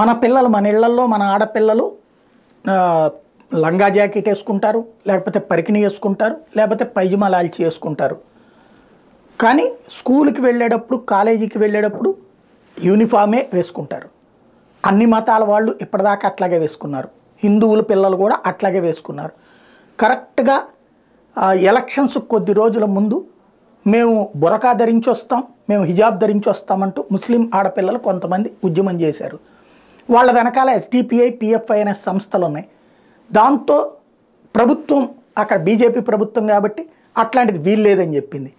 మన పిల్లలు మన ఇళ్లల్లో మన ఆడపిల్లలు లంగా జాకెట్ వేసుకుంటారు, లేకపోతే పరికిణి వేసుకుంటారు, లేకపోతే పైజమా లాల్చి వేసుకుంటారు. కానీ స్కూల్కి వెళ్ళేటప్పుడు కాలేజీకి వెళ్ళేటప్పుడు యూనిఫామే వేసుకుంటారు. అన్ని మతాల వాళ్ళు ఇప్పటిదాకా అట్లాగే వేసుకున్నారు. హిందువుల పిల్లలు కూడా అట్లాగే వేసుకున్నారు. కరెక్ట్గా ఎలక్షన్స్ కొద్ది రోజుల ముందు మేము బురకా ధరించి వస్తాం, మేము హిజాబ్ ధరించి వస్తామంటూ ముస్లిం ఆడపిల్లలు కొంతమంది ఉద్యమం చేశారు. వాళ్ళ వెనకాల ఎస్డిపిఐ పిఎఫ్ఐ అనే సంస్థలు ఉన్నాయి. దాంతో ప్రభుత్వం అక్కడ బీజేపీ ప్రభుత్వం కాబట్టి అట్లాంటిది వీల్లేదని చెప్పింది.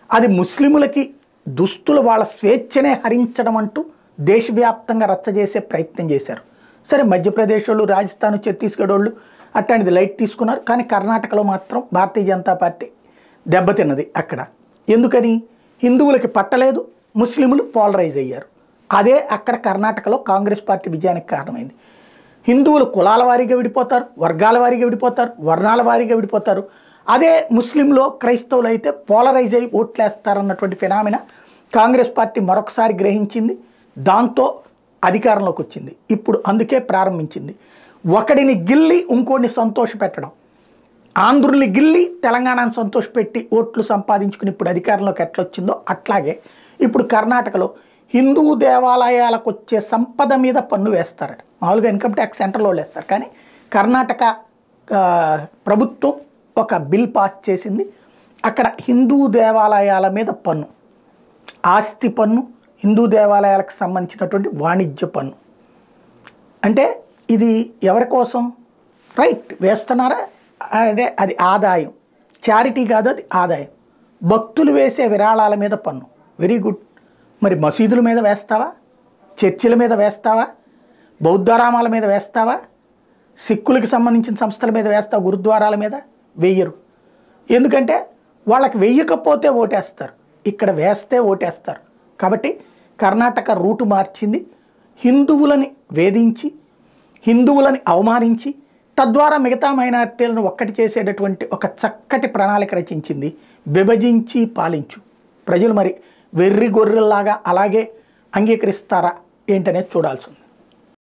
అది ముస్లిములకి దుస్తులు వాళ్ళ స్వేచ్ఛనే హరించడం అంటూ దేశవ్యాప్తంగా రచ్చ చేసే ప్రయత్నం చేశారు. సరే, మధ్యప్రదేశ్ వాళ్ళు, రాజస్థాన్, ఛత్తీస్గఢ్ వాళ్ళు అట్లాంటిది లైట్ తీసుకున్నారు. కానీ కర్ణాటకలో మాత్రం భారతీయ జనతా పార్టీ దెబ్బతిన్నది. అక్కడ ఎందుకని? హిందువులకి పట్టలేదు, ముస్లిములు పోలరైజ్ అయ్యారు. అదే అక్కడ కర్ణాటకలో కాంగ్రెస్ పార్టీ విజయానికి కారణమైంది. హిందువులు కులాల వారీగా విడిపోతారు, వర్గాల వారీగా విడిపోతారు, వర్ణాల వారీగా విడిపోతారు. అదే ముస్లింలో క్రైస్తవులు అయితే పోలరైజ్ అయ్యి ఓట్లేస్తారన్నటువంటి ఫినామినా కాంగ్రెస్ పార్టీ మరొకసారి గ్రహించింది. దాంతో అధికారంలోకి వచ్చింది. ఇప్పుడు అందుకే ప్రారంభించింది. ఒకడిని గిల్లి ఇంకోడిని సంతోషపెట్టడం. ఆంధ్రుల్ని గిల్లి తెలంగాణను సంతోషపెట్టి ఓట్లు సంపాదించుకుని ఇప్పుడు అధికారంలోకి ఎట్లొచ్చిందో అట్లాగే ఇప్పుడు కర్ణాటకలో హిందూ దేవాలయాలకు వచ్చే సంపద మీద పన్ను వేస్తారట. మామూలుగా ఇన్కమ్ ట్యాక్స్ సెంటర్లో వేస్తారు. కానీ కర్ణాటక ప్రభుత్వం ఒక బిల్ పాస్ చేసింది. అక్కడ హిందూ దేవాలయాల మీద పన్ను, ఆస్తి పన్ను, హిందూ దేవాలయాలకు సంబంధించినటువంటి వాణిజ్య పన్ను. అంటే ఇది ఎవరి కోసం? రైట్, వేస్తున్నారా? అంటే అది ఆదాయం, చారిటీ కాదు, అది ఆదాయం. భక్తులు వేసే విరాళాల మీద పన్ను, వెరీ గుడ్. మరి మసీదుల మీద వేస్తావా? చర్చిల మీద వేస్తావా? బౌద్ధారామాల మీద వేస్తావా? సిక్కులకి సంబంధించిన సంస్థల మీద వేస్తావా? గురుద్వారాల మీద వెయ్యరు. ఎందుకంటే వాళ్ళకి వెయ్యకపోతే ఓటేస్తారు, ఇక్కడ వేస్తే ఓటేస్తారు. కాబట్టి కర్ణాటక రూటు మార్చింది. హిందువులని వేధించి, హిందువులని అవమానించి, తద్వారా మిగతా మైనారిటీలను ఒక్కటి చేసేటటువంటి ఒక చక్కటి ప్రణాళిక రచించింది. విభజించి పాలించు. ప్రజలు మరి వెర్రి గొర్రెల్లాగా అలాగే అంగీకరిస్తారా ఏంటనేది చూడాల్సి ఉంది.